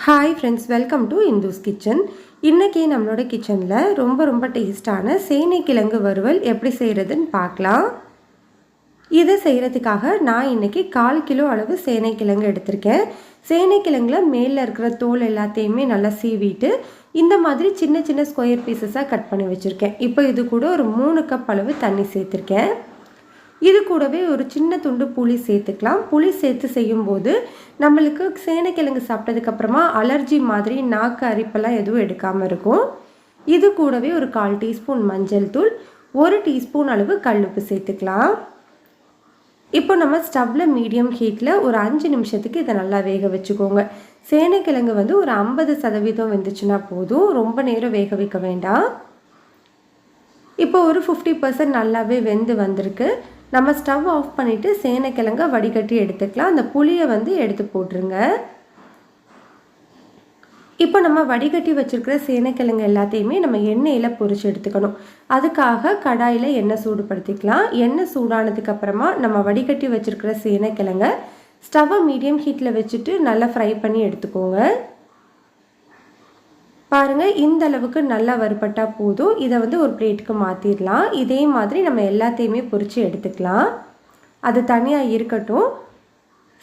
Hi friends, welcome to Indhu's kitchen. இன்றைக்கி நம்மளோட கிச்சனில் ரொம்ப டேஸ்டான சேனைக்கிழங்கு வறுவல் எப்படி செய்கிறதுன்னு பார்க்கலாம். இதை செய்கிறதுக்காக நான் இன்றைக்கி 1/4 கிலோ அளவு சேனைக்கிழங்கு எடுத்திருக்கேன். சேனைக்கிழங்குல மேலே இருக்கிற தோல் எல்லாத்தையுமே நல்லா சீவிட்டு இந்த மாதிரி சின்ன சின்ன ஸ்கொயர் பீசஸாக கட் பண்ணி வச்சுருக்கேன். இப்போ இது கூட ஒரு 3 கப் அளவு தண்ணி சேர்த்துருக்கேன். இது கூடவே ஒரு சின்ன துண்டு புளி சேர்த்துக்கலாம். புளி சேர்த்து செய்யும்போது நம்மளுக்கு சேனைக்கிழங்கு சாப்பிட்டதுக்கப்புறமா அலர்ஜி மாதிரி நாக்கு அரிப்பெல்லாம் எதுவும் எடுக்காமல் இருக்கும். இது கூடவே ஒரு 1/4 டீஸ்பூன் மஞ்சள் தூள், 1 டீஸ்பூன் அளவு கல்லுப்பு சேர்த்துக்கலாம். இப்போ நம்ம ஸ்டவ்வில் மீடியம் ஹீட்டில் ஒரு 5 நிமிஷத்துக்கு இதை நல்லா வேக வச்சுக்கோங்க. சேனைக்கிழங்கு ஒரு 50% வெந்துச்சுன்னா போதும், ரொம்ப நேரம் வேக வைக்க வேண்டாம். இப்போ ஒரு 50% நல்லாவே வெந்து வந்திருக்கு. நம்ம ஸ்டவ் ஆஃப் பண்ணிவிட்டு சேனைக்கிழங்கை வடிகட்டி எடுத்துக்கலாம். அந்த புளியை எடுத்து போட்டுருங்க. இப்போ நம்ம வடிகட்டி வச்சுருக்கிற சேனைக்கிழங்கு எல்லாத்தையுமே நம்ம எண்ணெயில் பொரிச்சு எடுத்துக்கணும். அதுக்காக கடாயில் எண்ணெய் சூடுபடுத்திக்கலாம். எண்ணெய் சூடானதுக்கப்புறமா நம்ம வடிகட்டி வச்சுருக்கிற சேனைக்கிழங்கை ஸ்டவ்வை மீடியம் ஹீட்டில் வச்சுட்டு நல்லா ஃப்ரை பண்ணி எடுத்துக்கோங்க. பாருங்கள், இந்த அளவுக்கு நல்லா வறுபட்டால் போதும். இதை ஒரு பிளேட்டுக்கு மாற்றிடலாம். இதே மாதிரி நம்ம எல்லாத்தையுமே பொரித்து எடுத்துக்கலாம். அது தனியாக இருக்கட்டும்.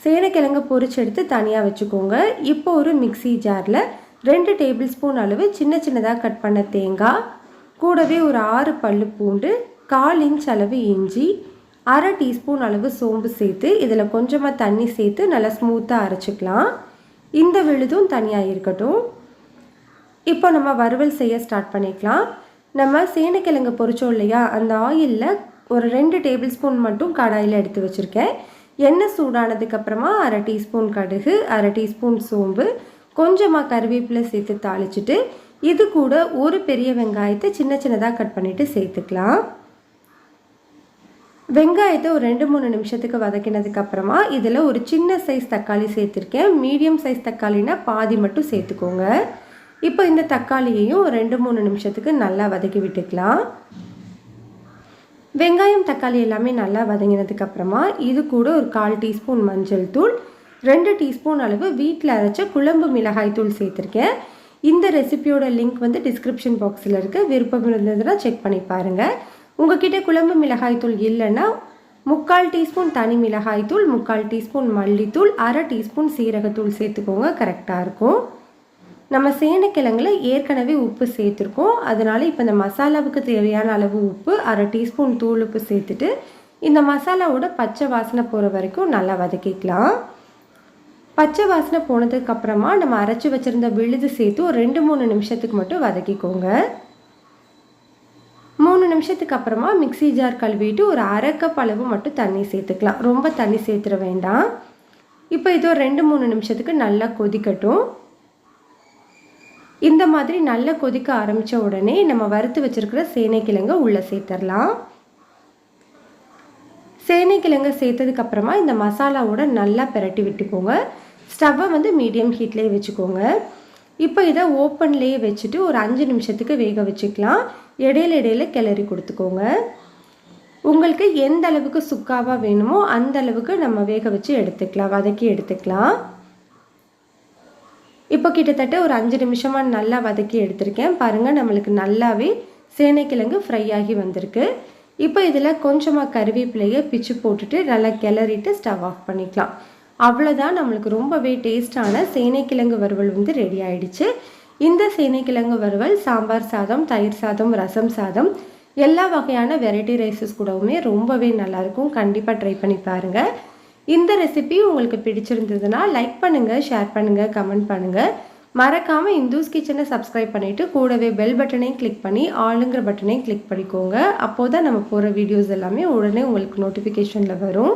சேனைக்கிழங்கு பொரிச்சு எடுத்து தனியாக வச்சுக்கோங்க. இப்போ ஒரு மிக்சி ஜாரில் 2 டேபிள் ஸ்பூன் அளவு சின்னதாக கட் பண்ண தேங்காய், கூடவே ஒரு 6 பல்லு பூண்டு, 1/4 இன்ச் அளவு இஞ்சி, 1/2 டீஸ்பூன் அளவு சோம்பு சேர்த்து இதில் கொஞ்சமாக தண்ணி சேர்த்து நல்லா ஸ்மூத்தாக அரைச்சிக்கலாம். இந்த விழுதும் தனியாக இருக்கட்டும். இப்போ நம்ம வறுவல் செய்ய ஸ்டார்ட் பண்ணிக்கலாம். நம்ம சேனைக்கிழங்கு பொரிச்சோம் இல்லையா, அந்த ஆயிலில் ஒரு 2 டேபிள் ஸ்பூன் மட்டும் கடாயில் எடுத்து வச்சுருக்கேன். எண்ணெய் சூடானதுக்கப்புறமா 1/2 டீஸ்பூன் கடுகு, 1/2 டீஸ்பூன் சோம்பு, கொஞ்சமாக கருவேப்பிலை சேர்த்து தாளிச்சிட்டு இது கூட ஒரு பெரிய வெங்காயத்தை சின்னதாக கட் பண்ணிவிட்டு சேர்த்துக்கலாம். வெங்காயத்தை ஒரு 2-3 நிமிஷத்துக்கு வதக்கினதுக்கப்புறமா இதில் ஒரு சின்ன சைஸ் தக்காளி சேர்த்துருக்கேன். மீடியம் சைஸ் தக்காளினா பாதி மட்டும் சேர்த்துக்கோங்க. இப்போ இந்த தக்காளியையும் ஒரு 2-3 நிமிஷத்துக்கு நல்லா வதக்கி விட்டுக்கலாம். வெங்காயம் தக்காளி எல்லாமே நல்லா வதங்கினதுக்கப்புறமா இது கூட ஒரு 1/4 டீஸ்பூன் மஞ்சள் தூள், 2 டீஸ்பூன் அளவு வீட்டில் அரைச்ச குழம்பு மிளகாய் தூள் சேர்த்துருக்கேன். இந்த ரெசிபியோட லிங்க் டிஸ்கிரிப்ஷன் பாக்ஸில் இருக்குது. விருப்பம் இருந்ததுன்னா செக் பண்ணி பாருங்கள். உங்ககிட்ட குழம்பு மிளகாய் தூள் இல்லைன்னா 3/4 டீஸ்பூன் தனி மிளகாய் தூள், 3/4 டீஸ்பூன் மல்லித்தூள், 1/2 டீஸ்பூன் சீரகத்தூள் சேர்த்துக்கோங்க, கரெக்டாக இருக்கும். நம்ம சேனைக்கிழங்குல ஏற்கனவே உப்பு சேர்த்துருக்கோம். அதனால் இப்போ இந்த மசாலாவுக்கு தேவையான அளவு உப்பு, 1/2 டீஸ்பூன் தூள் உப்பு சேர்த்துட்டு இந்த மசாலாவோட பச்சை வாசனை போகிற வரைக்கும் நல்லா வதக்கிக்கலாம். பச்சை வாசனை போனதுக்கப்புறமா நம்ம அரைச்சி வச்சுருந்த விழுது சேர்த்து ஒரு 2-3 நிமிஷத்துக்கு மட்டும் வதக்கிக்கோங்க. 3 நிமிஷத்துக்கு அப்புறமா மிக்சி ஜார் கழுவிட்டு ஒரு 1/2 கப் அளவு மட்டும் தண்ணி சேர்த்துக்கலாம். ரொம்ப தண்ணி சேர்த்துட வேண்டாம். இப்போ இது ஒரு 2-3 நிமிஷத்துக்கு நல்லா கொதிக்கட்டும். இந்த மாதிரி நல்லா கொதிக்க ஆரம்பித்த உடனே நம்ம வறுத்து வச்சுருக்கிற சேனைக்கிழங்கை உள்ளே சேர்த்துடலாம். சேனைக்கிழங்கை சேர்த்ததுக்கப்புறமா இந்த மசாலாவோட நல்லா பிரட்டி விட்டுக்கோங்க. ஸ்டவ்வை மீடியம் ஹீட்லேயே வச்சுக்கோங்க. இப்போ இதை ஓப்பன்லேயே வச்சுட்டு ஒரு 5 நிமிஷத்துக்கு வேக வச்சுக்கலாம். இடையில கிளறி கொடுத்துக்கோங்க. உங்களுக்கு எந்த அளவுக்கு சுக்காவாக வேணுமோ அந்த அளவுக்கு நம்ம வேக வச்சு எடுத்துக்கலாம், வதக்கி எடுத்துக்கலாம். இப்போ கிட்டத்தட்ட ஒரு 5 நிமிஷமாக நல்லா வதக்கி எடுத்திருக்கேன். பாருங்கள், நம்மளுக்கு நல்லாவே சேனைக்கிழங்கு ஃப்ரை ஆகி வந்திருக்கு. இப்போ இதில் கொஞ்சமாக கருவேப்பிலையை பிச்சு போட்டுட்டு நல்லா கிளறிட்டு ஸ்டவ் ஆஃப் பண்ணிக்கலாம். அவ்வளோதான், நம்மளுக்கு ரொம்பவே டேஸ்டான சேனைக்கிழங்கு வறுவல் ரெடி ஆகிடுச்சு. இந்த சேனைக்கிழங்கு வறுவல் சாம்பார் சாதம், தயிர் சாதம், ரசம் சாதம், எல்லா வகையான வெரைட்டி ரைஸஸ் கூடவுமே ரொம்பவே நல்லாயிருக்கும். கண்டிப்பாக ட்ரை பண்ணி பாருங்கள். இந்த ரெசிபி உங்களுக்கு பிடிச்சிருந்ததுன்னா லைக் பண்ணுங்கள், ஷேர் பண்ணுங்கள், கமெண்ட் பண்ணுங்கள். மறக்காமல் இந்துஸ் கிச்சனை சப்ஸ்கிரைப் பண்ணிவிட்டு கூடவே பெல் பட்டனையும் கிளிக் பண்ணி ஆளுங்கிற பட்டனையும் கிளிக் பண்ணிக்கோங்க. அப்போது தான் நம்ம போகிற வீடியோஸ் எல்லாமே உடனே உங்களுக்கு நோட்டிஃபிகேஷனில் வரும்.